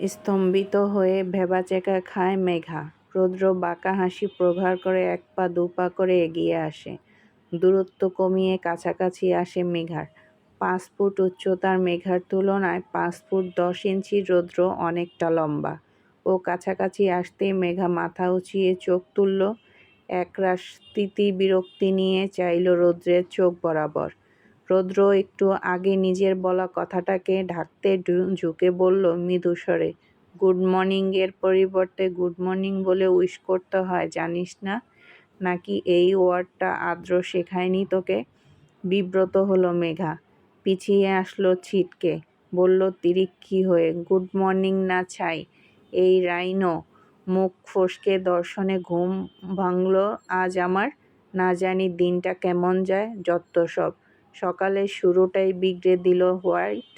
স্তম্ভিত হয়ে ভ্যাবাচ্যাকা খায় মেঘা। রৌদ্র বাঁকা হাসি প্রহার করে ১ পা ২ পা করে এগিয়ে আসে। দূরত্ব কমিয়ে কাছাকাছি আসে মেঘার। ৫ ফুট উচ্চতার মেঘার তুলনায় ৫ ফুট ১০ ইঞ্চি রৌদ্র অনেকটা লম্বা। ও কাছাকাছি আসতেই মেঘা মাথা উঁচিয়ে চোখ তুলল। একরাশ বিরক্তি নিয়ে চাইল রৌদ্রের চোখ বরাবর। রৌদ্র একটু আগে নিজের বলা কথাটাকে ঢাকতে ঝুঁকে বলল মৃদু স্বরে, গুড মর্নিং এর পরিবর্তে গুড মর্নিং বলে উইশ করতে হয় জানিস না? নাকি এই ওয়ার্ডটা আদ্র শেখায়নি তোকে? বিব্রত হলো মেঘা। পিছিয়ে আসলো ছিটকে। বলল তিরিক্ষি হয়ে, গুড মর্নিং না ছাই। এই রাইনো। মুখ ফসকে দর্শনে ঘুম ভাঙল আজ আমার। না জানি দিনটা কেমন যায়, যত্তসব। সকালের শুরুটাই বিগড়ে দিল হোয়াইট।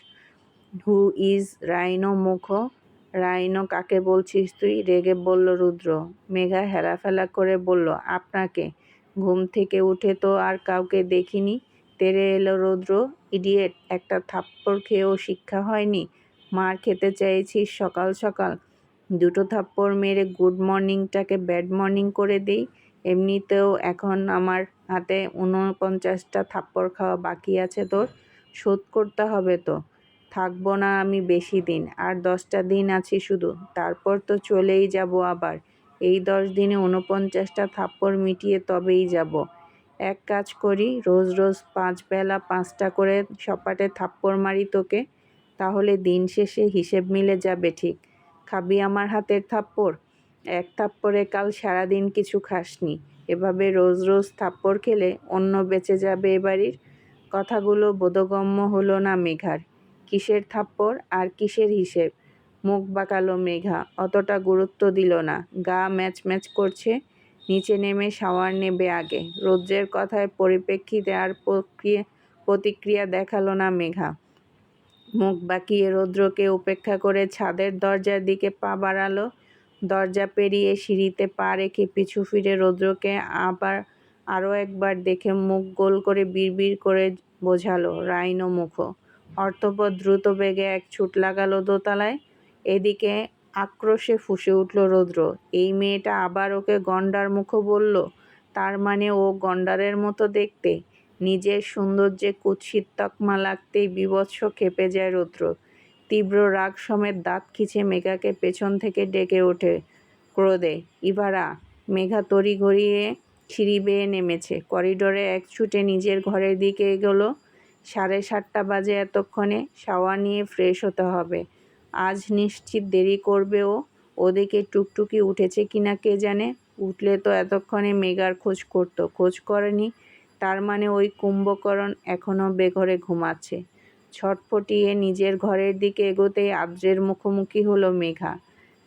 হু ইজ রাইনো মুখো? রাইনো কাকে বলছিস তুই? রেগে বলল রুদ্র। মেঘা হেলাফেলা করে বলল, আপনাকে। ঘুম থেকে উঠে তো আর কাউকে দেখিনি। তেড়ে এলো রৌদ্র। ইডিয়েট, একটা থাপ্পড় খেয়েও শিক্ষা হয়নি? মার খেতে চাইছিস সকাল সকাল? ২টো থাপ্পড় মেরে গুড মর্নিংটাকে ব্যাড মর্নিং করে দিই। এমনিতেও এখন আমার হাতে ৪৯টা থাপ্পড় খাওয়া বাকি আছে তোর। শোধ করতে হবে তো। থাকবো না আমি বেশি দিন, আর ১০টা দিন আছি শুধু। তারপর তো চলেই যাব আবার। এই ১০ দিনে ৪৯টা থাপ্পড় মিটিয়ে তবেই যাব। এক কাজ করি, রোজ রোজ ৫ বেলা ৫টা করে সপাটে থাপ্পড় মারি তোকে। তাহলে দিন শেষে হিসেব মিলে যাবে ঠিক। খাবি আমার হাতের থাপ্পড়? এক থাপ্পড়ে কাল সারাদিন কিছু খাসনি। এভাবে রোজ রোজ থাপ্পড় খেলে অন্ন বেঁচে যাবে এ বাড়ির। কথাগুলো বোধগম্য হলো না মেঘার। কিসের থাপ্পড় আর কিসের হিসেব? মুখ বাঁকালো মেঘা। অতটা গুরুত্ব দিল না। গা ম্যাচ ম্যাচ করছে। নিচে নেমে শাওয়ার নেবে আগে। রৌদ্রের কথায় পরিপ্রেক্ষিতে আর প্রতিক্রিয়া দেখালো না মেঘা। মুখ বাঁকিয়ে রৌদ্রকে উপেক্ষা করে ছাদের দরজার দিকে পা বাড়ালো। দরজা পেরিয়ে সিঁড়িতে পা রেখে পিছু ফিরে রৌদ্রকে আরও একবার দেখে মুখ গোল করে বিড়বিড় করে বোঝালো, রাইনো মুখো। অর্থপর দ্রুত বেগে এক ছুট লাগালো দোতলায়। এদিকে আক্রোশে ফুঁসে উঠল রৌদ্র। এই মেয়েটা আবার ওকে গণ্ডার মুখো বলল। তার মানে ও গণ্ডারের মতো দেখতে? নিজের সৌন্দর্যে কুৎসিত তকমা লাগতেই বীভৎস ক্ষেপে যায় রৌদ্র। তীব্র রাগ সমেত দাঁত খিঁচে মেঘাকে পেছন থেকে ডেকে ওঠে ক্রোধে, ইভারা! মেঘা তড়ি ঘড়িয়ে সিঁড়ি বেয়ে নেমেছে। করিডোরে এক ছুটে নিজের ঘরের দিকে এগোলো। ৭:৩০ বাজে এতক্ষণে। শাওয়ার নিয়ে ফ্রেশ হতে হবে। আজ নিশ্চিত দেরি করবে ও। ওদিকে টুকটুকি উঠেছে কিনা কে জানে। উঠলে তো এতক্ষণে মেঘার খোঁজ করত। খোঁজ করেনি। তার মানে ওই কুম্ভকরণ এখনও বেঘরে ঘুমাচ্ছে। ছটফটিয়ে নিজের ঘরের দিকে এগোতেই আদ্রের মুখোমুখি হলো মেঘা।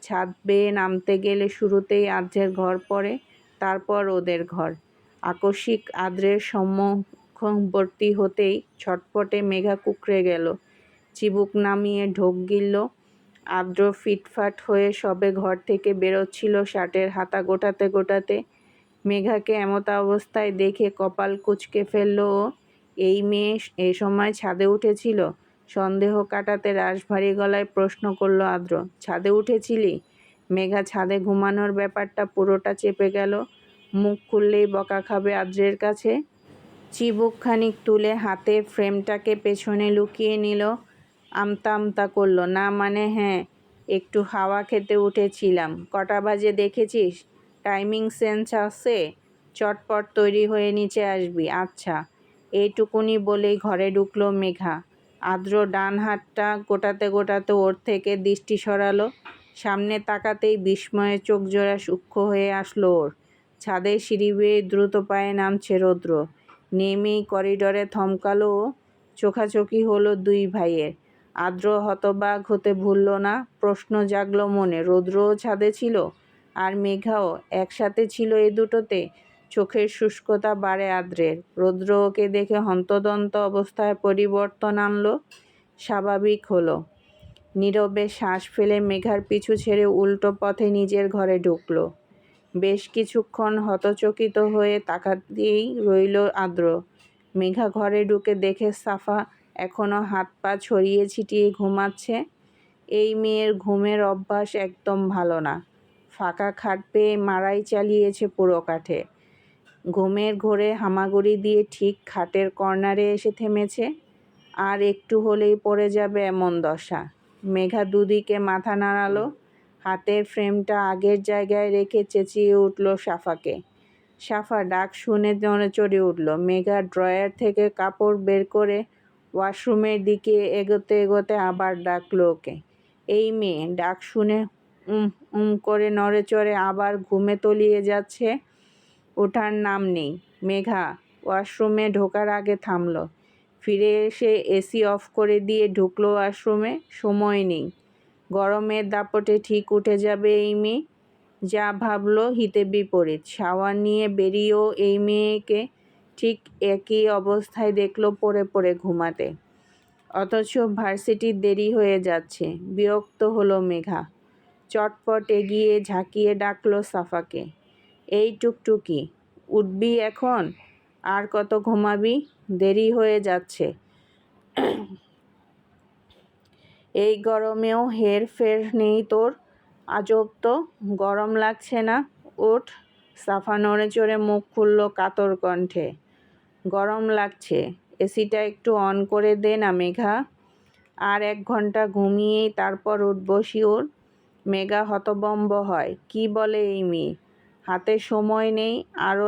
ছাদ বেয়ে নামতে গেলে শুরুতেই আদ্রের ঘর পড়ে, তারপর ওদের ঘর। আকস্মিক আদ্রের সম্মুখবর্তী হতেই ছটফটে মেঘা কুঁকড়ে গেল। চিবুক নামিয়ে ঢোক গিলল। আদ্র ফিটফাট হয়ে সবে ঘর থেকে বেরোচ্ছিল শার্টের হাতা গোটাতে গোটাতে। মেঘাকে এমতা অবস্থায় দেখে কপাল কুঁচকে ফেলল ও। এই মেয়ে এ সময় ছাদে উঠেছিল? সন্দেহ কাটাতে রাশভারী গলায় প্রশ্ন করল আদ্র। ছাদে উঠেছিলি? মেঘা ছাদে ঘুমানোর ব্যাপারটা পুরোটা চেপে গেল। মুখ খুললেই বকা খাবে আদ্রের কাছে। চিবুক খানিক তুলে হাতে ফ্রেমটাকে পেছনে লুকিয়ে নিল। আমতা আমতা করল, না মানে হ্যাঁ, একটু হাওয়া খেতে উঠেছিলাম। কটা বাজে দেখেছিস? টাইমিং সেন্স আছে? চটপট তৈরি হয়ে নিচে আসবি। আচ্ছা। এইটুকুনি বলেই ঘরে ঢুকল মেঘা। আদ্র ডান হাতটা গোটাতে গোটাতে ওর থেকে দৃষ্টি সরালো। সামনে তাকাতেই বিস্ময়ে চোখজোড়া সূক্ষ্ম হয়ে আসলো ওর। ছাদের সিঁড়ি বেয়ে দ্রুত পায়ে নামছে রৌদ্র। নেমেই করিডরে থমকালো ও। চোখাচোখি হলো দুই ভাইয়ের। আদ্র হতবাক হতে ভুলল না। প্রশ্ন জাগল মনে, রৌদ্রও ছাদে ছিল? আর মেঘাও একসাথে ছিল এ দুটোতে? চোখের শুষ্কতা বাড়ে আদ্রের। রৌদ্র ওকে দেখে হন্তদন্ত অবস্থায় পরিবর্তন আনলো। স্বাভাবিক হলো। নীরবে শ্বাস ফেলে মেঘার পিছু ছেড়ে উল্টো পথে নিজের ঘরে ঢুকল। বেশ কিছুক্ষণ হতচকিত হয়ে তাকাতেই রইল আদ্র। মেঘা ঘরে ঢুকে দেখে সাফা এখনো হাত পা ছড়িয়ে ছিটিয়ে ঘুমাচ্ছে। এই মেয়ের ঘুমের অভ্যাস একদম ভালো না। ফাঁকা খাট পেয়ে মারাই চালিয়েছে পুরো কাঠে। ঘুমের ঘোরে হামাগুড়ি দিয়ে ঠিক খাটের কর্নারে এসে থেমেছে। আর একটু হলেই পড়ে যাবে এমন দশা। মেঘা দুদিকে মাথা নাড়ালো, হাতের ফ্রেমটা আগের জায়গায় রেখে চেঁচিয়ে উঠল সাফাকে। সাফা ডাক শুনে নড়েচড়ে উঠল। মেঘা ড্রয়ার থেকে কাপড় বের করে ওয়াশরুমের দিকে এগোতে এগোতে আবার ডাকলো ওকে। এই মেয়ে ডাক শুনে করে নড়েচড়ে আবার ঘুমে তলিয়ে যাচ্ছে। ওঠার নাম নেই। মেঘা ওয়াশরুমে ঢোকার আগে থামল। ফিরে এসে এসি অফ করে দিয়ে ঢুকলো ওয়াশরুমে। সময় নেই, গরমের দাপটে ঠিক উঠে যাবে এই মেয়ে। যা ভাবলো হিতে বিপরীত। শাওয়ার নিয়ে বেরিয়েও এই মেয়েকে ঠিক একই অবস্থায় দেখলো পড়ে পড়ে ঘুমাতে। অথচ ভার্সিটির দেরি হয়ে যাচ্ছে। বিরক্ত হলো মেঘা। চটপট এগিয়ে ঝাঁকিয়ে ডাকলো সাফাকে। এই টুকটুকি, উঠবি এখন? আর কত ঘুমাবি? দেরি হয়ে যাচ্ছে। এই গরমেও হেরফের নেই তোর? আজব তো, গরম লাগছে না? ওঠ। সাফা নড়ে চড়ে মুখ খুলল কাতর কণ্ঠে। গরম লাগছে। এসিটা একটু অন করে দে না মেঘা। আর 1 ঘন্টা ঘুমিয়েই তারপর উঠবো শিওর। মেঘা হতবম্ব হয়। কি বলে এই মেয়ে? হাতে সময় নেই,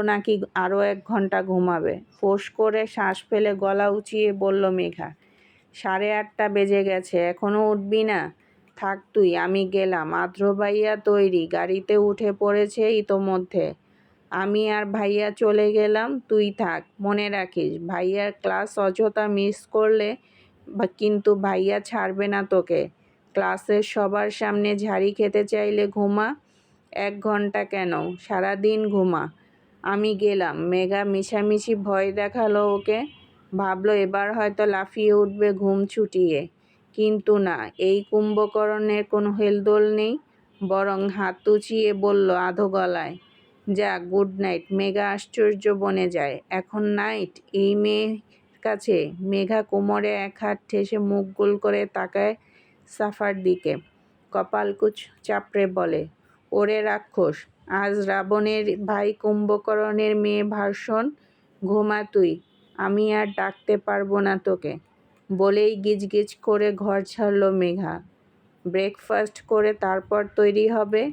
নাকি আরও 1 ঘন্টা ঘুমাবে? ফোঁস করে শ্বাস ফেলে গলা উঁচিয়ে বলল মেঘা। 8:30 বেজে গেছে, এখনও উঠবি না? থাক তুই, আমি গেলাম। আদ্র ভাইয়া তৈরি, গাড়িতে উঠে পড়েছে ইতোমধ্যে। আমি আর ভাইয়া চলে গেলাম, তুই থাক। মনে রাখিস, ভাইয়ার ক্লাস অযথা মিস করলে কিন্তু ভাইয়া ছাড়বে না তোকে। ক্লাসের সবার সামনে ঝাড়ি খেতে চাইলে ঘুমা। 1 ঘন্টা কেন, সারাদিন ঘুমা। আমি গেলাম। মেঘা মিছামিছি ভয় দেখালো ওকে। ভাবলো এবার হয়তো লাফিয়ে উঠবে ঘুম ছুটিয়ে। কিন্তু না, এই কুম্ভকর্ণের কোনো হেলদোল নেই। বরং হাত উঁচিয়ে বলল আধো গলায়, যা, গুড নাইট। মেঘা আশ্চর্য বনে যায়। এখন নাইট এই মেয়ের কাছে? মেঘা কোমরে 1 হাত ঠেসে মুখ গোল করে তাকায় সাফার দিকে। কপালকুচ চাপড়ে বলে, ওরে রাক্ষস, আজ রাবণের ভাই কুম্ভকর্ণের মেয়ে ভার্সন। ঘুমা তুই, আমি আর ডাকতে পারবো না তোকে। বলেই গিজগিজ করে ঘর ছাড়ল মেঘা। ব্রেকফাস্ট করে তারপর তৈরি হবে।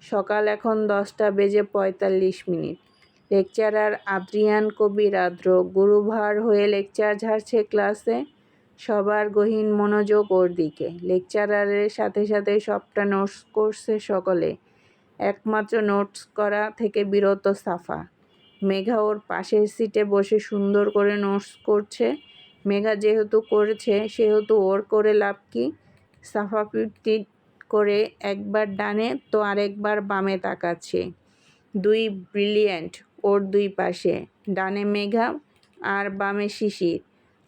সকাল এখন 10:45। লেকচারার আদ্রিয়ান কবির আদ্র গুরুভার হয়ে লেকচার ঝাড়ছে ক্লাসে। সবার গহীন মনোযোগ ওর দিকে। লেকচারারের সাথে সাথে সবটা নোটস করছে সকলে। একমাত্র নোটস করা থেকে বিরত সাফা। মেঘা ওর পাশের সিটে বসে সুন্দর করে নোটস করছে। মেঘা যেহেতু করেছে সেহেতু ওর করে লাভ কি? সাফা পিট করে একবার ডানে তো আরেকবার বামে তাকাচ্ছে। 2 ব্রিলিয়ান্ট ওর 2 পাশে। ডানে মেঘা আর বামে শিশির।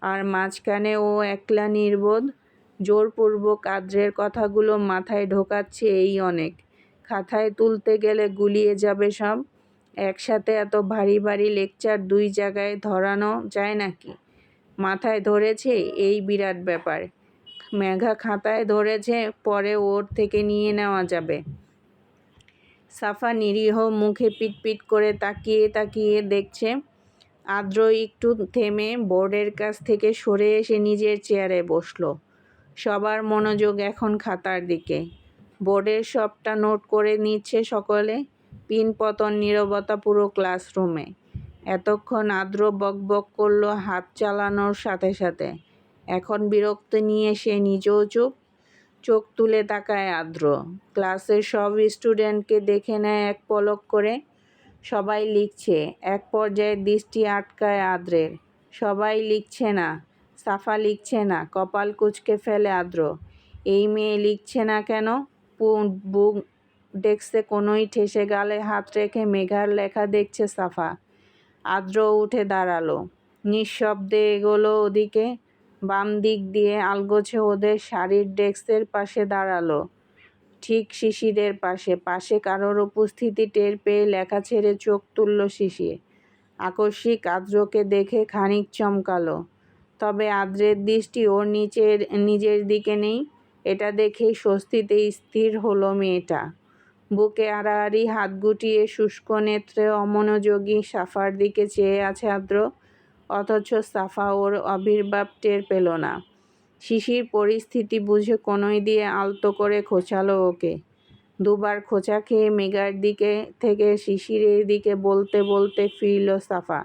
আর মাঝখানে ও একলা নির্বোধ। জোরপূর্বক আদ্রের কথাগুলো মাথায় ঢোকাচ্ছে এই অনেক। খাতায় তুলতে গেলে গুলিয়ে যাবে সব। একসাথে এত ভারী ভারী লেকচার 2 জায়গায় ধরানো যায় নাকি? মাথায় ধরেছে, এই বিরাট ব্যাপার। মেঘা খাতায় ধরেছে, পরে ওর থেকে নিয়ে নেওয়া যাবে। সাফা নিরীহ মুখে পিটপিট করে তাকিয়ে তাকিয়ে দেখছে। আদ্র একটু থেমে বোর্ডের কাছ থেকে সরে এসে নিজের চেয়ারে বসলো। সবার মনোযোগ এখন খাতার দিকে। বোর্ডের সবটা নোট করে নিচ্ছে সকলে। পিনপতন নীরবতা পুরো ক্লাসরুমে। এতক্ষণ আদ্র বকবক করলো হাত চালানোর সাথে সাথে। এখন বিরক্ত নিয়ে সে নিজেও চুপ। চোখ তুলে তাকায় আদ্র। ক্লাসের সব স্টুডেন্টকে দেখে নেয় এক পলক করে। সবাই লিখছে। এক পর্যায়ে দৃষ্টি আটকায় আদ্রের। সবাই লিখছে না। সাফা লিখছে না। কপাল কুঁচকে ফেলে আদ্র। এই মেয়ে লিখছে না কেন? বুক ডেস্কে কোনোই ঠেসে গালে হাত রেখে মেঘার লেখা দেখছে সাফা। আদ্র উঠে দাঁড়ালো। নিঃশব্দে এগোলো ওদিকে। বাম দিক দিয়ে আলগোছে ওদের শাড়ির ডেস্কের পাশে দাঁড়ালো। ঠিক শিশিরের পাশে। পাশে কারোর উপস্থিতি টের পেয়ে লেখা ছেড়ে চোখ তুলল শিশির। আকস্মিক আদ্রকে দেখে খানিক চমকালো। তবে আদ্রের দৃষ্টি ওর নিজের দিকে নেই। এটা দেখেই স্বস্তিতে স্থির হলো মেয়েটা। বুকে আড়াআড়ি হাত গুটিয়ে শুষ্ক নেত্রে অমনোযোগী সাফার দিকে চেয়ে আছে আদ্র। অথচ সাফা ওর আবির্ভাব টের পেল না। শিশির পরিস্থিতি বুঝে কনুই দিয়ে আলতো করে খোঁচালো ওকে। দুবার খোঁচা খেয়ে মেঘার দিকে থেকে শিশিরের দিকে বলতে বলতে ফিরল সাফা।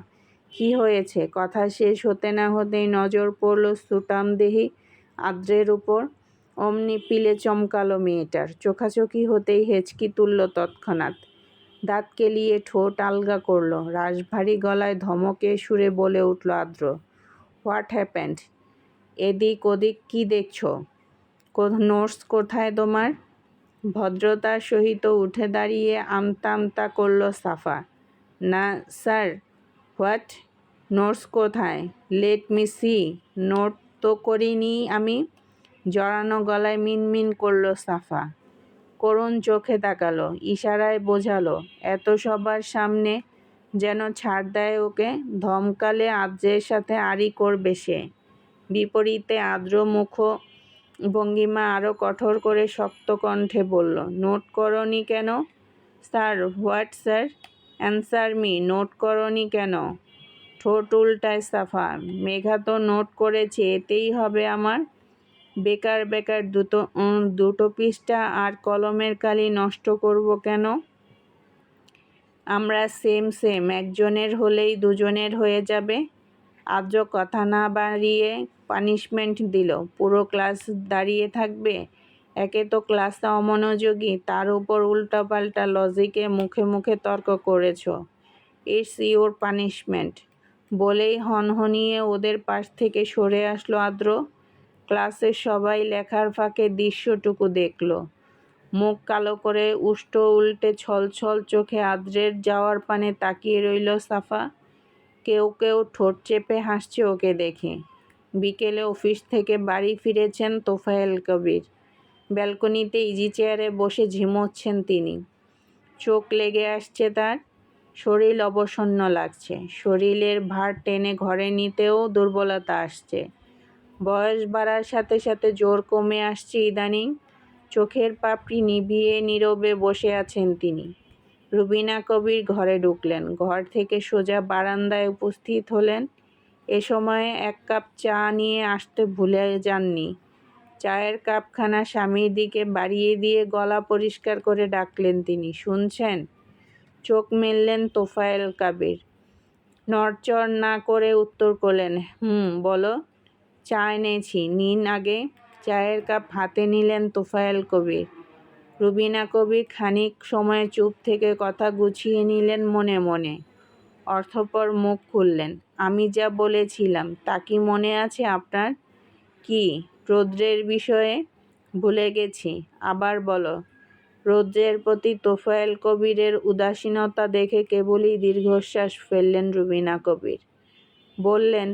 কি হয়েছে? কথা শেষ হতে না হতেই নজর পড়ল সুঠামদেহী আদ্রের উপর। অমনি পিলে চমকালো মেয়েটার। চোখাচোখি হতেই হেঁচকি তুলল তৎক্ষণাৎ। দাঁত কেলিয়ে ঠোঁট আলগা করল। রাশভারী গলায় ধমকে সুরে বলে উঠল আদ্র, হোয়াট হ্যাপেন্ড? এদিক ওদিক কি দেখছ? নোটস কোথায় তোমার? ভদ্রতার সহিত উঠে দাঁড়িয়ে আমতা আমতা করল সাফা। না স্যার। হোয়াট? নোটস কোথায়? Let me see. নোট তো করিনি আমি। জড়ানো গলায় মিনমিন করল সাফা। করুণ চোখে তাকালো, ইশারায় বোঝালো। এত সবার সামনে যেন ছাড় দেয় ওকে। ধমকালে আদ্রের সাথে আড়ি করবে সে। বিপরীতে আদ্র মুখ ভঙ্গিমা আরও কঠোর করে শক্ত কণ্ঠে বলল, নোট করনি কেন? Sir? What sir? Answer me. Note করনি কেন? ঠোঁট উল্টায় সাফা। মেঘা তো নোট করেছে, এতেই হবে আমার। বেকার বেকার দুটো পৃষ্ঠা আর কলমের কালি নষ্ট করব কেন? আমরা সেম সেম, একজনের হলেই দুজনের হয়ে যাবে। আদ্র কথা না বাড়িয়ে পানিশমেন্ট দিল। পুরো ক্লাস দাঁড়িয়ে থাকবে? একে তো ক্লাসে অমনোযোগী, তার উপর উল্টাপাল্টা লজিকে মুখে মুখে তর্ক করেছ। It's your punishment. বলেই হনহনিয়ে ওদের পাশ থেকে সরে আসলো আদ্র। ক্লাসের সবাই লেখার ফাঁকে দৃশ্যটুকু দেখল। মুখ কালো করে উষ্ট উল্টে ছলছল চোখে আদ্রের যাওয়ার পানে তাকিয়ে রইল সাফা। কেউ কেউ ঠোঁট চেপে হাসছে ওকে দেখে। বিকেলে অফিস থেকে বাড়ি ফিরেছেন তোফায়েল কবির। ব্যালকনিতে ইজি চেয়ারে বসে ঝিমোচ্ছেন তিনি। চোখ লেগে আসছে তার। শরীর অবসন্ন লাগছে। শরীরের ভার টেনে ঘরে নিতেও দুর্বলতা আসছে। বয়স বাড়ার সাথে সাথে জোর কমে আসছে ইদানিং। চোখের পাপড়ি নিভিয়ে নীরবে বসে আছেন তিনি। রুবিনা কবির ঘরে ঢুকলেন। ঘর থেকে সোজা বারান্দায় উপস্থিত হলেন। এ সময়ে এক কাপ চা নিয়ে আসতে ভুলে যাননি। চায়ের কাপখানা স্বামীর দিকে বাড়িয়ে দিয়ে গলা পরিষ্কার করে ডাকলেন তিনি, শুনছেন? চোখ মেললেন তোফায়েল কবির। নড়চড় না করে উত্তর করলেন, বলো। চা এনেছি, নিন আগে। চায়ের কাপ হাতে নিলেন তোফায়েল কবির। রুবিনা কবির খানিক সময় চুপ থেকে কথা গুছিয়ে নিলেন মনে মনে। অর্থপর মুখ খুললেন, আমি যা বলেছিলাম তা কি মনে আছে আপনার? কি? রৌদ্রের বিষয়ে? ভুলে গেছি, আবার বলো। রৌদ্রের প্রতি তোফায়েল কবিরের উদাসীনতা দেখে কেবলই দীর্ঘশ্বাস ফেললেন রুবিনা কবির। বললেন,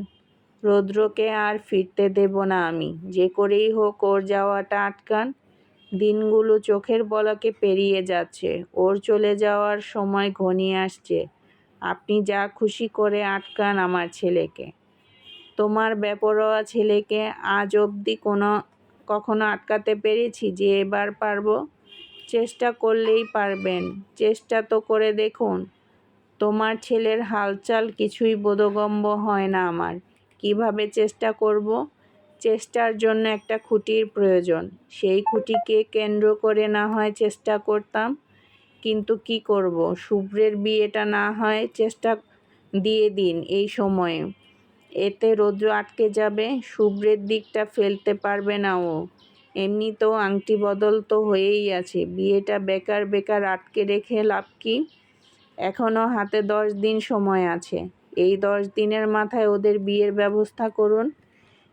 রৌদ্রকে আর ফিরতে দেব না আমি। যে করেই হোক ওর যাওয়াটা আটকান। দিনগুলো চোখের পলকে পেরিয়ে যাচ্ছে। ওর চলে যাওয়ার সময় ঘনিয়ে আসছে। আপনি যা খুশি করে আটকান আমার ছেলেকে। তোমার বেপরোয়া ছেলেকে আজ অবধি কখনো আটকাতে পেরেছি যে এবার পারবো? চেষ্টা করলেই পারবেন। চেষ্টা তো করে দেখুন। তোমার ছেলের হালচাল কিছুই বোধগম্য হয় না আমার। কিভাবে চেষ্টা করব? চেষ্টার জন্য একটা খুঁটির প্রয়োজন। সেই খুঁটিকে কেন্দ্র করে না হয় চেষ্টা করতাম। কিন্তু কি করব? শুভ্রের বিয়েটা না হয় চেষ্টা দিয়ে দিন এই সময়ে। এতে রৌদ্র আটকে যাবে। শুভ্রের দিকটা ফেলতে পারবে না ও। এমনিতেও আংটি বদল তো হয়েই আছে। বিয়েটা বেকার বেকার আটকে রেখে লাভ কি? এখনও হাতে 10 দিন সময় আছে। এই 10 দিনের মাথায় ওদের বিয়ের ব্যবস্থা করুন।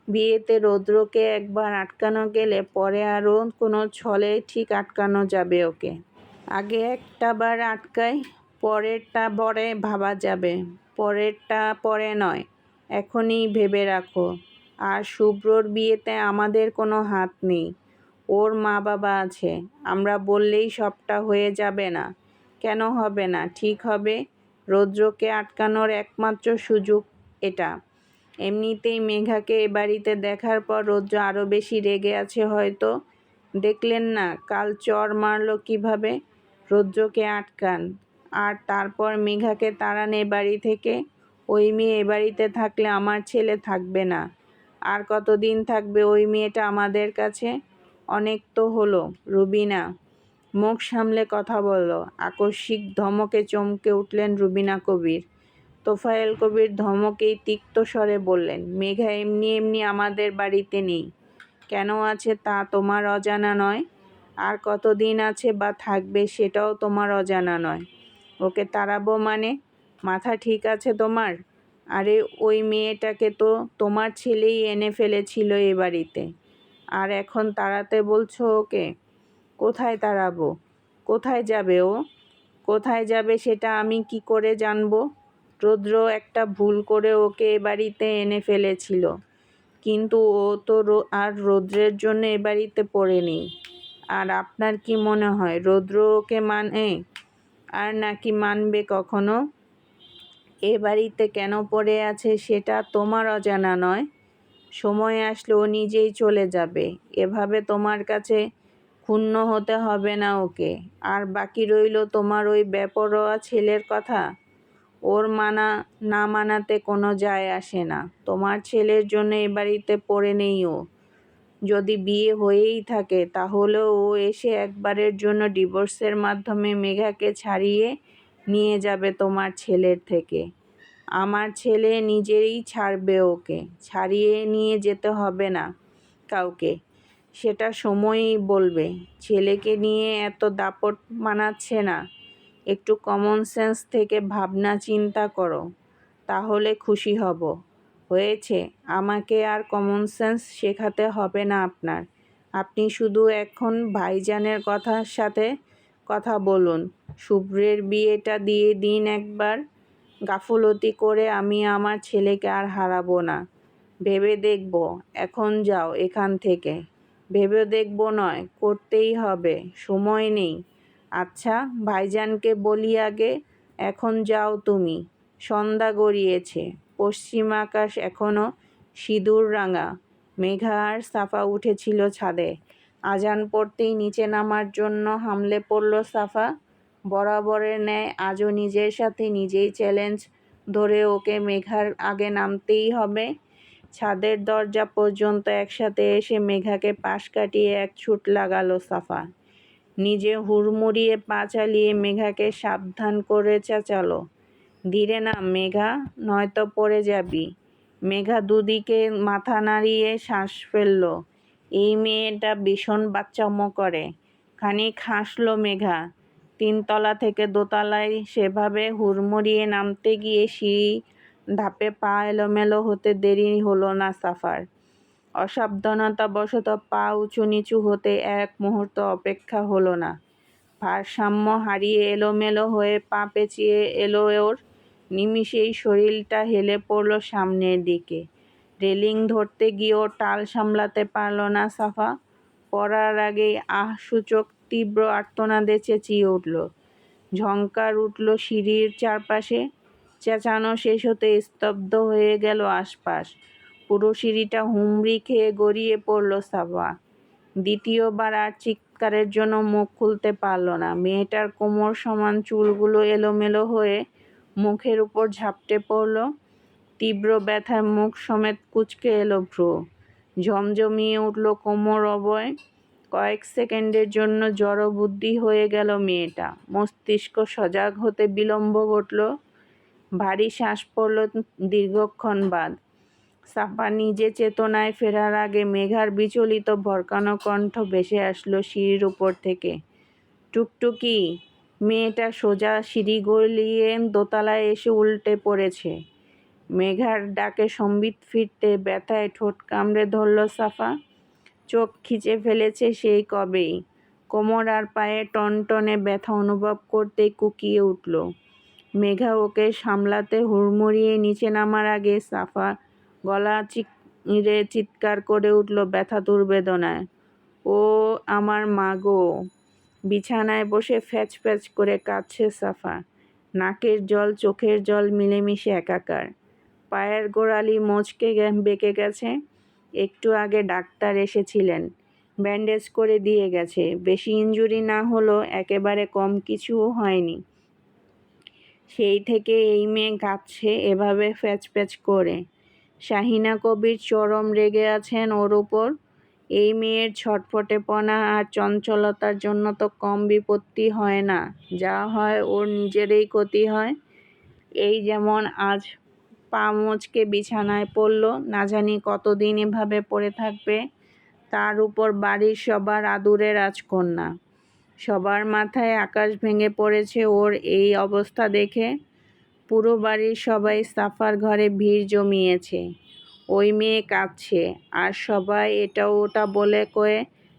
বিয়েতে রৌদ্রকে একবার আটকানো গেলে পরে আরও কোনো ছলে ঠিক আটকানো যাবে ওকে। আগে একটা বার আটকাই, পরেরটা পরে ভাবা যাবে। পরেরটা পরে নয়, এখনই ভেবে রাখো। আর শুভ্রর বিয়েতে আমাদের কোনো হাত নেই। ওর মা বাবা আছে। আমরা বললেই সবটা হয়ে যাবে না। কেন হবে না? ঠিক হবে। রৌদ্রকে আটকানোর একমাত্র সুযোগ এটা। এমনিতেই মেঘাকে এ বাড়িতে দেখার পর রৌদ্র আরও বেশি রেগে আছে হয়তো। দেখলেন না কাল চর মারল কিভাবে? রৌদ্রকে আটকান, আর তারপর মেঘাকে তাড়ান এ বাড়ি থেকে। ওই মেয়ে এ বাড়িতে থাকলে আমার ছেলে থাকবে না। আর কতদিন থাকবে ওই মেয়েটা আমাদের কাছে? অনেক তো হলো। রুবিনা মুখ সামলে কথা বলল। আকস্মিক ধমকে চমকে উঠলেন রুবিনা কবির। তোফায়েল কবির ধমকেই তিক্ত স্বরে বললেন, মেঘা এমনি এমনি আমাদের বাড়িতে নেই। কেন আছে তা তোমার অজানা নয়, আর কতদিন আছে বা থাকবে সেটাও তোমার অজানা নয়। ওকে তাড়াবো মানে? মাথা ঠিক আছে তোমার? আরে ওই মেয়েটাকে তো তোমার ছেলেই এনে ফেলেছিল এ বাড়িতে, আর এখন তাড়াতে বলছো ওকে? কোথায় তাড়াবো? কোথায় যাবে ও? কোথায় যাবে সেটা আমি কি করে জানবো? রৌদ্র একটা ভুল করে ওকে এ বাড়িতে এনে ফেলেছিল, কিন্তু ও তো আর রৌদ্রের জন্য এ বাড়িতে পড়ে নেই। আর আপনার কি মনে হয় রৌদ্র ওকে মানে আর নাকি মানবে কখনো? এ বাড়িতে কেন পড়ে আছে সেটা তোমার অজানা নয়। সময় আসলে ও নিজেই চলে যাবে। এভাবে তোমার কাছে ক্ষুণ্ণ হতে হবে না ওকে। আর বাকি রইল তোমার ওই বেপরোয়া ছেলের কথা। ওর মানা না মানাতে কোনো যায় আসে না। তোমার ছেলের জন্য এ বাড়িতে পড়ে নেই ও। যদি বিয়ে হয়েই থাকে তাহলেও ও এসে একবারের জন্য ডিভোর্সের মাধ্যমে মেঘাকে ছাড়িয়ে নিয়ে যাবে তোমার ছেলের থেকে। আমার ছেলে নিজেই ছাড়বে ওকে। ছাড়িয়ে নিয়ে যেতে হবে না কাউকে, সেটা সময়ই বলবে। ছেলেকে নিয়ে এত দাপট মানাচ্ছে না। একটু কমন সেন্স থেকে ভাবনা চিন্তা করো, তাহলে খুশি হব। হয়েছে, আমাকে আর কমন সেন্স শেখাতে হবে না আপনার। আপনি শুধু এখন ভাইজানের কথার সাথে কথা বলুন। শুভ্রের বিয়েটা দিয়ে দিন একবার। গাফুলতি করে আমি আমার ছেলেকে আর হারাবো না। ভেবে দেখব। এখন যাও এখান থেকে। ভেবে দেখব নয়, করতেই হবে। সময় নেই। আচ্ছা, ভাইজানকে বলি আগে। এখন যাও তুমি। সন্ধ্যা গড়িয়েছে। পশ্চিম আকাশ এখনো সিঁদুর রাঙা। মেঘা আর সাফা উঠেছিল ছাদে। আজান পড়তেই নিচে নামার জন্য হামলে পড়ল সাফা। বরাবরের ন্যায় আজও নিজের সাথে নিজেই চ্যালেঞ্জ ধরে ওকে মেঘার আগে নামতেই হবে। ছাদের দরজা পর্যন্ত একসাথে এসে মেঘাকে পাশ কাটিয়ে এক ছুট লাগালো সাফা। নিজে হুড়মুড়িয়ে পা চালিয়ে মেঘাকে সাবধান করে চেঁচালো, ধীরে নাম মেঘা, নয়তো পড়ে যাবি। মেঘা দুদিকে মাথা নাড়িয়ে শ্বাস ফেলল। এই মেয়েটা ভীষণ বাচ্চামো করে। খানিক হাসল মেঘা। 3 তলা থেকে দোতলায় সেভাবে হুড়মুড়িয়ে নামতে গিয়ে সিঁড়ি ধাপে পা এলোমেলো হতে দেরি হলো না সাফার। অসাবধানতাবশত পা উঁচু নিচু হতে এক মুহূর্ত অপেক্ষা হলো না। ভারসাম্য হারিয়ে এলোমেলো হয়ে পা পেঁচিয়ে এলো ওর। নিমিষেই শরীরটা হেলে পড়ল সামনের দিকে। রেলিং ধরতে গিয়েও টাল সামলাতে পারল না সাফা। পড়ার আগেই সূচক তীব্র আর্তনাদে চেঁচিয়ে উঠল। ঝংকার উঠল সিঁড়ির চারপাশে। চেঁচানো শেষ হতে স্তব্ধ হয়ে গেল আশপাশ। পুরো সিঁড়িটা হুমড়ি খেয়ে গড়িয়ে পড়ল সাফা। দ্বিতীয়বার আর চিৎকারের জন্য মুখ খুলতে পারল না। মেয়েটার কোমর সমান চুলগুলো এলোমেলো হয়ে মুখের উপর ঝাপটে পড়ল। তীব্র ব্যথায় মুখ সমেত কুঁচকে এলো ভ্রু। ঝমঝমিয়ে উঠল কোমর অবয়। কয়েক সেকেন্ডের জন্য জড়বুদ্ধি হয়ে গেল মেয়েটা। মস্তিষ্ক সজাগ হতে বিলম্ব ঘটল। ভারী শ্বাস পড়ল দীর্ঘক্ষণ বাদ। সাফা নিজে চেতনায় ফেরার আগে মেঘার বিচলিত ভরকানো কণ্ঠ ভেসে আসলো সিঁড়ির উপর থেকে, টুকটুকি। মেয়েটা সোজা সিঁড়ি গলিয়ে দোতলায় এসে উল্টে পড়েছে। মেঘার ডাকে সম্বিত ফিরতে ব্যথায় ঠোঁট কামড়ে ধরল সাফা। চোখ খিচে ফেলেছে সেই কবেই। কোমর আর পায়ে টনটনে ব্যথা অনুভব করতেই কুকিয়ে উঠল। মেঘা ওকে সামলাতে হুড়মুড়িয়ে নিচে নামার আগে সাফা গলা চিরে চিৎকার করে উঠল ব্যথাতুর বেদনায়, ও আমার মা গো! বিছানায় বসে ফ্যাচ ফ্যাচ করে কাঁদছে সাফা। নাকের জল চোখের জল মিলেমিশে একাকার। পায়ের গোড়ালি মচকে বেঁকে গেছে। একটু আগে ডাক্তার এসেছিলেন। ব্যান্ডেজ করে দিয়ে গেছে। বেশি ইনজুরি না হলেও একেবারে কম কিছুও হয়নি। সেই থেকে এই মেয়ে কাঁদছে এভাবে প্যাচ করে। শাহিনা কবির চরম রেগে আছেন ওর উপর। এই মেয়ের ছটফটেপনা আর চঞ্চলতার জন্য তো কম বিপত্তি হয় না, যা হয় ওর নিজেরই ক্ষতি হয়। এই যেমন আজ পা মচকে বিছানায় পড়ল, না জানি কতদিন এভাবে পড়ে থাকবে। তার উপর বাড়ির সবার আদুরে রাজকন্যা। সবার মাথায় আকাশ ভেঙে পড়েছে ওর এই অবস্থা দেখে। পুরো বাড়ির সবাই সাফার ঘরে ভিড় জমিয়েছে। ওই মেয়ে কাঁদছে, আর সবাই এটা ওটা বলে কয়ে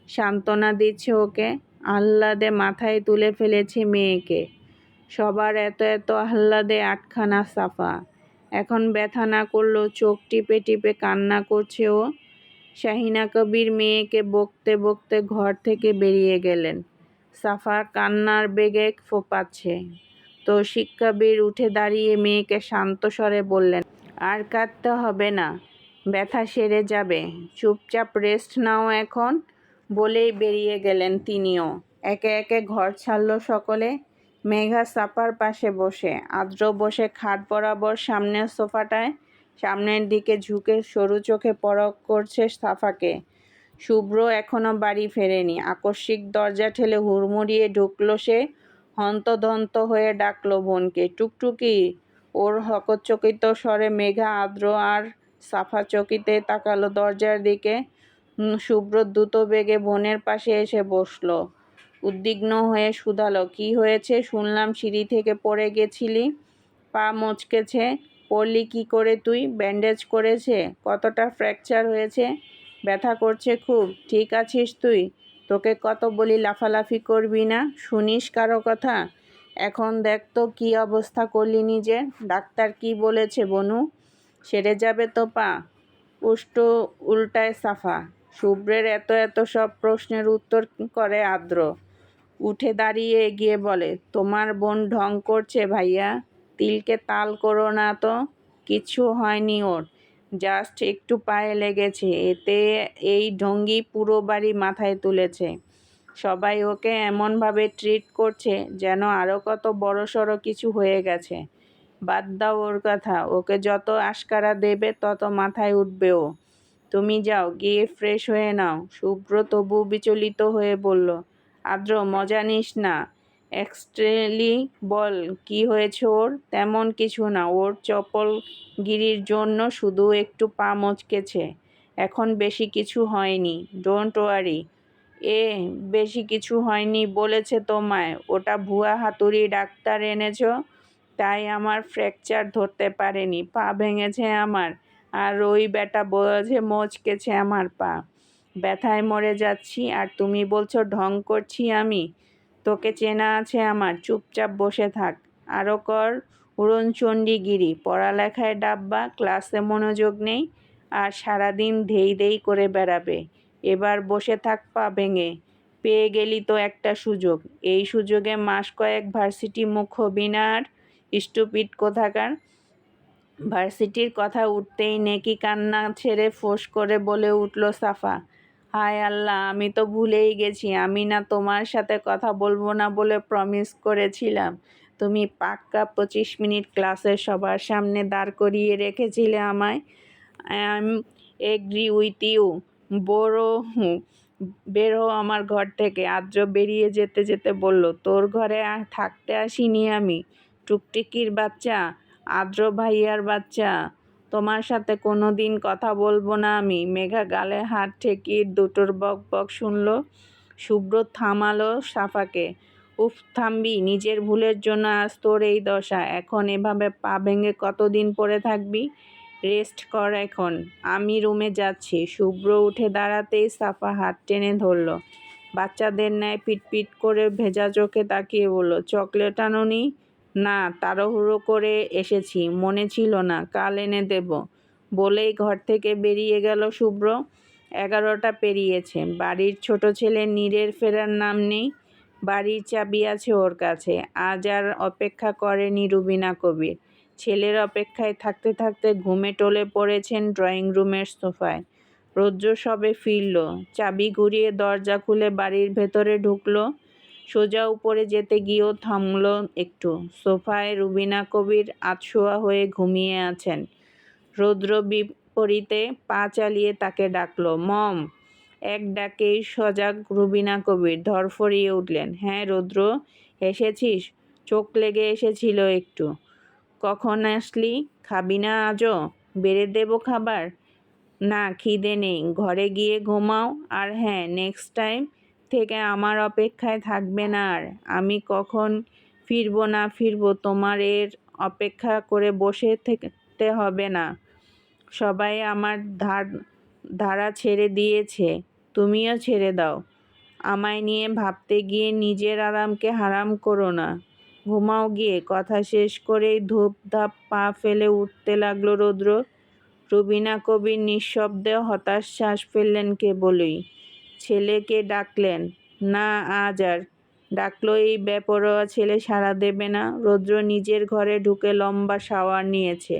সান্ত্বনা দিচ্ছে ওকে। আহ্লাদে মাথায় তুলে ফেলেছে মেয়েকে। সবার এত আহ্লাদে আটখানা সাফা। এখন ব্যথা না করলেও চোখ টিপে টিপে কান্না করছে ও। শাহিনা কবির মেয়েকে বকতে বকতে ঘর থেকে বেরিয়ে গেলেন। সাফা কান্নার বেগে ফোঁপাচ্ছে। তৌসিক কবির উঠে দাঁড়িয়ে মেয়েকে শান্ত স্বরে বললেন, আর কাঁদতে হবে না, ব্যথা সেরে যাবে, চুপচাপ রেস্ট নাও এখন। বলেই বেরিয়ে গেলেন তিনিও। একে একে ঘর ছাড়ল সকলে। মেঘা সাফার পাশে বসে, আদ্র বসে খাট বরাবর সামনের সোফাটায় সামনের দিকে ঝুঁকে সরু চোখে পরখ করছে সাফাকে। শুভ্র এখনো বাড়ি ফেরেনি। আকস্মিক দরজা ঠেলে হুড়মুড়িয়ে ঢুকলো সে। হন্তদন্ত হয়ে ডাকলো বোনকে, টুকটুকি। ওর হকচকিত স্বরে মেঘা, আদ্র আর সাফা চকিতে তাকালো দরজার দিকে। শুভ্র দ্রুত বেগে বোনের পাশে এসে বসলো। উদ্বিগ্ন হয়ে শুধালো, কি হয়েছে? শুনলাম সিঁড়ি থেকে পড়ে গেছিলি, পা মচকেছে। পড়লি কি করে তুই? ব্যান্ডেজ করেছে? কতটা ফ্র্যাকচার হয়েছে? ব্যথা করছে খুব? ঠিক আছিস তুই? তোকে কত বলি লাফালাফি করবি না, শুনিস কারো কথা? এখন দেখ তো কী অবস্থা করলি নিজের। ডাক্তার কি বলেছে বনু? সেরে যাবে তো পা? উষ্ট উল্টায় সাফা। শুভ্রের এত সব প্রশ্নের উত্তর করে আদ্র। উঠে দাঁড়িয়ে এগিয়ে বলে, তোমার বোন ঢং করছে ভাইয়া, তিলকে তাল করো না তো। কিছু হয়নি ওর, জাস্ট একটু পায়ে লেগেছে। এতে এই ঢঙ্গি পুরো বাড়ি মাথায় তুলেছে। সবাই ওকে এমনভাবে ট্রিট করছে যেন আরও কত বড়সড় কিছু হয়ে গেছে। বাদ দাও ওর কথা, ওকে যত আশকারা দেবে তত মাথায় উঠবে ও। তুমি যাও, গিয়ে ফ্রেশ হয়ে নাও। শুভ্র তবু বিচলিত হয়ে বলল, আদ্র মজা নিস না, এক্সট্রেলি বল কি হয়েছে ওর? তেমন কিছু না, ওর চপলগিরির জন্য শুধু একটু পা মচকেছে, এখন বেশি কিছু হয়নি, ডোন্ট ওয়ারি। বেশি কিছু হয়নি বলেছে তোমায়? ওটা ভুয়া হাতুড়ি ডাক্তার এনেছ, তাই আমার ফ্র্যাকচার ধরতে পারেনি, পা ভেঙেছে আমার। আর ওই বেটা বলেছে মচকেছে আমার পা। ব্যথায় মরে যাচ্ছি, আর তুমি বলছো ঢং করছি আমি? তোকে চেনা আছে আমার, চুপচাপ বসে থাক। আরও কর উড়নচণ্ডীগিরি, পড়ালেখায় ডাব্বা, ক্লাসে মনোযোগ নেই, আর সারাদিন ধেই করে বেড়াবে। এবার বসে থাক পা ভেঙে। পেয়ে গেলি তো একটা সুযোগ, এই সুযোগে মাস কয়েক ভার্সিটি মুখ হবি না আর, স্টুপিড কোথাকার। ভার্সিটির কথা উঠতেই নেকি কান্না ছেড়ে ফোঁস করে বলে উঠল সাফা, হায় আল্লাহ, আমি তো ভুলেই গেছি, আমি না তোমার সাথে কথা বলবো না বলে প্রমিস করেছিলাম। তুমি পাক্কা 25 মিনিট ক্লাসের সবার সামনে দাঁড় করিয়ে রেখেছিলে আমায়। I am agree with you. বের হো আমার ঘর থেকে। আদ্র বেরিয়ে যেতে যেতে বলল, তোর ঘরে থাকতে আসিনি আমি, টুকটুকির বাচ্চা, আদ্র ভাইয়ার বাচ্চা। তোমার সাথে কোনো দিন কথা বলবো না আমি। মেঘা গালে হাত ঠেকিয়ে দুটোর বক শুনল। শুভ্র থামালো সাফাকে। উফ, থামবি? নিজের ভুলের জন্য আজ তোর এই দশা। এখন এভাবে পা ভেঙে কতদিন পড়ে থাকবি? রেস্ট কর এখন, আমি রুমে যাচ্ছি। শুভ্র উঠে দাঁড়াতেই সাফা হাত টেনে ধরল। বাচ্চাদের ন্যায় পিটপিট করে ভেজা চোখে তাকিয়ে বলল, চকলেট আনোনি? না, তাড়াহুড়ো করে এসেছি, মনে ছিল না, কাল এনে দেব। বলেই ঘর থেকে বেরিয়ে গেল শুভ্র। 11টা পেরিয়েছে। বাড়ির ছোট ছেলে নীরের ফেরার নাম নেই। বাড়ির চাবি আছে ওর কাছে। আজ আর অপেক্ষা করেনি রুবিনা কবির। ছেলের অপেক্ষায় থাকতে থাকতে ঘুমে টলে পড়েছেন ড্রয়িং রুমের সোফায়। রৌদ্র সবে ফিরল, চাবি ঘুরিয়ে দরজা খুলে বাড়ির ভেতরে ঢুকলো। সোজা উপরে যেতে গিয়েও থামল একটু। সোফায় রুবিনা কবির আধশোয়া হয়ে ঘুমিয়ে আছেন। রৌদ্র বিপরীতে পা চালিয়ে তাকে ডাকল, মম। এক ডাকেই সজাগ রুবিনা কবির ধরফরিয়ে উঠলেন। হ্যাঁ রৌদ্র, এসেছিস? চোখ লেগে এসেছিল একটু। কখন আসলি? খাবি না আজও? বেড়ে দেবো খাবার? না, খিদে নেই, ঘরে গিয়ে ঘুমাও। আর হ্যাঁ, নেক্সট টাইম থেকে আমার অপেক্ষায় থাকবে না আর। আমি কখন ফিরবো না ফিরবো তোমার এর অপেক্ষা করে বসে থাকতে হবে না। সবাই আমার ধারা ছেড়ে দিয়েছে, তুমিও ছেড়ে দাও। আমায় নিয়ে ভাবতে গিয়ে নিজের আরামকে হারাম করো না। ঘুমাও গিয়ে। কথা শেষ করেই ধূপ ধাপ পা ফেলে উঠতে লাগলো রৌদ্র। রুবিনা কবির নিঃশব্দে হতাশ শ্বাস ফেললেন কেবলই। ছেলেকে ডাকলেন, না আজ আর। ডাকলো এই বেপরোয়া ছেলে সাড়া দেবে না। রৌদ্র নিজের ঘরে ঢুকে লম্বা শাওয়ার নিয়েছে।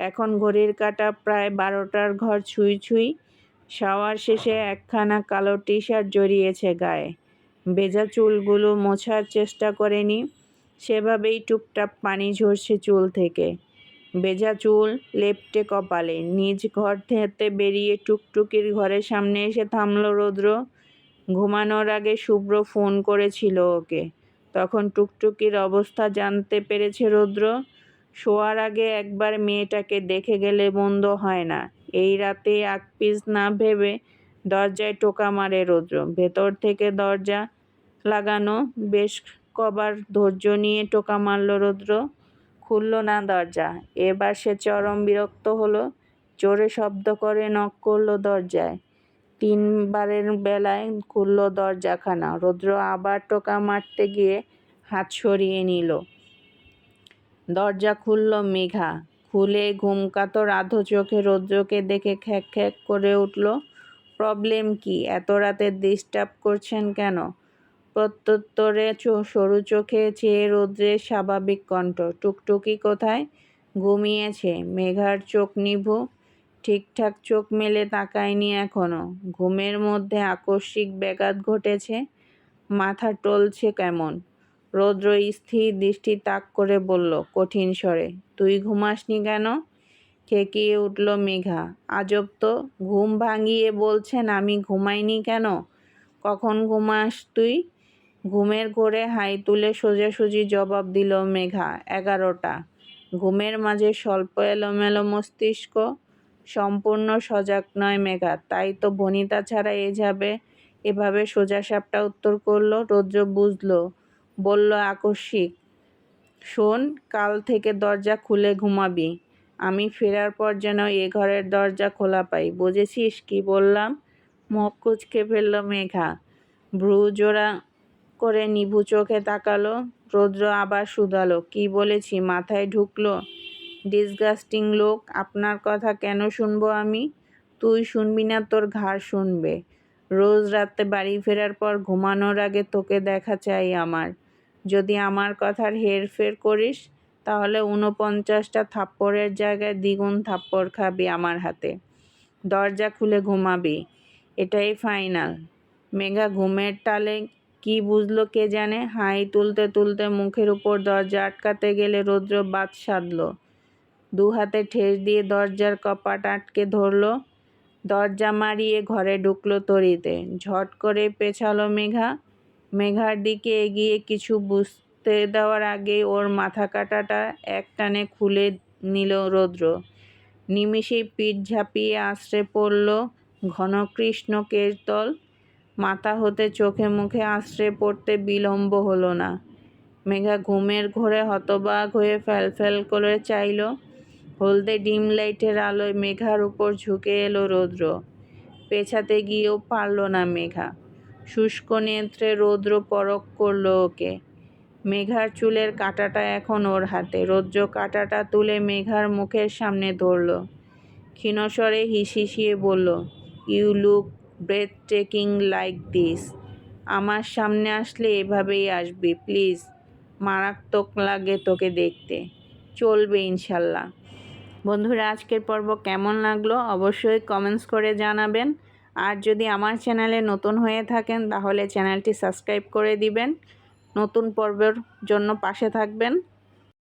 এখন ঘড়ির কাঁটা প্রায় 12টার ঘর ছুঁই ছুঁই। শাওয়ার শেষে একখানা কালো টি শার্ট জড়িয়েছে গায়ে। ভেজা চুলগুলো মোছার চেষ্টা করেনি, সেভাবেই টুপটাপ পানি ঝরছে চুল থেকে। ভেজা চুল লেপ্টে কপালে। নিজ ঘর থেকে বেরিয়ে টুকটুকির ঘরের সামনে এসে থামল রৌদ্র। ঘুমানোর আগে শুভ্র ফোন করেছিল ওকে। তখন টুকটুকির অবস্থা জানতে পেরেছে রৌদ্র। শোয়ার আগে একবার মেয়েটাকে দেখে গেলে মন্দ হয় না। এই রাতে আকপিস না ভেবে দরজায় টোকা মারে রৌদ্র। ভেতর থেকে দরজা লাগানো, বেশ কবার ধৈর্য নিয়ে টোকা মারল রৌদ্র। খুলল না দরজা। এবার সে চরম বিরক্ত হলো। জোরে শব্দ করে নক করল দরজায়। 3বারের বেলায় খুলল দরজাখানা। রৌদ্র আবার টোকা মারতে গিয়ে হাত সরিয়ে নিল। দরজা খুলল মেঘা। খুলে ঘুমকাতর আধো চোখে রৌদ্রকে দেখে খ্যাঁক খ্যাঁক করে উঠল। প্রবলেম কি? এত রাতে ডিস্টার্ব করছেন কেন? প্রত্যুত্তরে সরু চোখে চেয়ে রৌদ্রের স্বাভাবিক কণ্ঠ। টুকটুকি কোথায়? ঘুমিয়েছে। মেঘার চোখ নিভু, ঠিকঠাক চোখ মেলে তাকায়নি এখনো। ঘুমের মধ্যে আকস্মিক ব্যাঘাত ঘটেছে। মাথা টলছে কেমন। রৌদ্র স্থির দৃষ্টি তাক করে বলল কঠিন স্বরে, তুই ঘুমাসনি কেন? খেকিয়ে উঠল মেঘা। আজব তো, ঘুম ভাঙিয়ে বলছেন আমি ঘুমাইনি কেন? কখন ঘুমাস তুই? ঘুমের ঘোরে হাই তুলে সোজাসুজি জবাব দিল মেঘা, 11টা। ঘুমের মাঝে স্বল্প এলোমেলো মস্তিষ্ক। সম্পূর্ণ সজাগ নয় মেঘা। তাই তো বনিতা ছাড়া এভাবে সোজাসাপটা উত্তর করল। রৌদ্র বুঝল, বলল আকস্মিক, শোন, কাল থেকে দরজা খুলে ঘুমাবি। আমি ফেরার পর যেন এ ঘরের দরজা খোলা পাই, বুঝেছিস কি বললাম? মুখ কুঁচকে ফেলল মেঘা। ভ্রু জোড়া করে নিভু চোখে তাকালো। রৌদ্র আবার শুধালো, কি বলেছি মাথায় ঢুকলো? ডিসগাস্টিং লোক, আপনার কথা কেন শুনবো আমি? তুই শুনবি না, তোর ঘাড় শুনবে। রোজ রাতে বাড়ি ফেরার পর ঘুমানোর আগে তোকে দেখা চাই আমার। যদি আমার কথার হেরফের করিস তাহলে 49টা থাপ্পড়ের জায়গায় দ্বিগুণ থাপ্পড় খাবি আমার হাতে। দরজা খুলে ঘুমাবি, এটাই ফাইনাল। মেঘা ঘুমের টালে কি বুঝলো কে জানে, হাই তুলতে তুলতে মুখের উপর দরজা আটকাতে গেলে রৌদ্র বাত সাধল। 2 হাতে ঠেস দিয়ে দরজার কপাট আটকে ধরল। দরজা মারিয়ে ঘরে ঢুকলো তড়িতে। ঝট করে পেছালো মেঘা। মেঘার দিকে এগিয়ে কিছু বুঝতে দেওয়ার আগেই ওর মাথা কাটাটা এক টানে খুলে নিল রৌদ্র। নিমিষেই পিঠ ঝাঁপিয়ে আছড়ে পড়ল ঘন কৃষ্ণ কেশদল। মাথা হতে চোখে মুখে আছড়ে পড়তে বিলম্ব হলো না। মেঘা ঘুমের ঘোরে হতবাক হয়ে ফ্যালফ্যাল করে চাইল। হলদে ডিম লাইটের আলোয় মেঘার উপর ঝুঁকে এলো রৌদ্র। পেছাতে গিয়েও পারল না মেঘা। শুষ্ক নেত্রে রৌদ্র পরখ করল ওকে। মেঘার চুলের কাঁটাটা এখন ওর হাতে। রৌদ্র কাঁটাটা তুলে মেঘার মুখের সামনে ধরল। ক্ষীণস্বরে হিসিয়ে বলল, you look breathtaking like this. আমার সামনে আসলে এভাবেই আসবি প্লিজ। মারাত্মক লাগে তোকে দেখতে। চলবে ইনশাল্লাহ। বন্ধুরা, আজকের পর্ব কেমন লাগলো অবশ্যই কমেন্টস করে জানাবেন। আর যদি আমার চ্যানেলে নতুন হয়ে থাকেন তাহলে চ্যানেলটি সাবস্ক্রাইব করে দিবেন। নতুন পর্বের জন্য পাশে থাকবেন।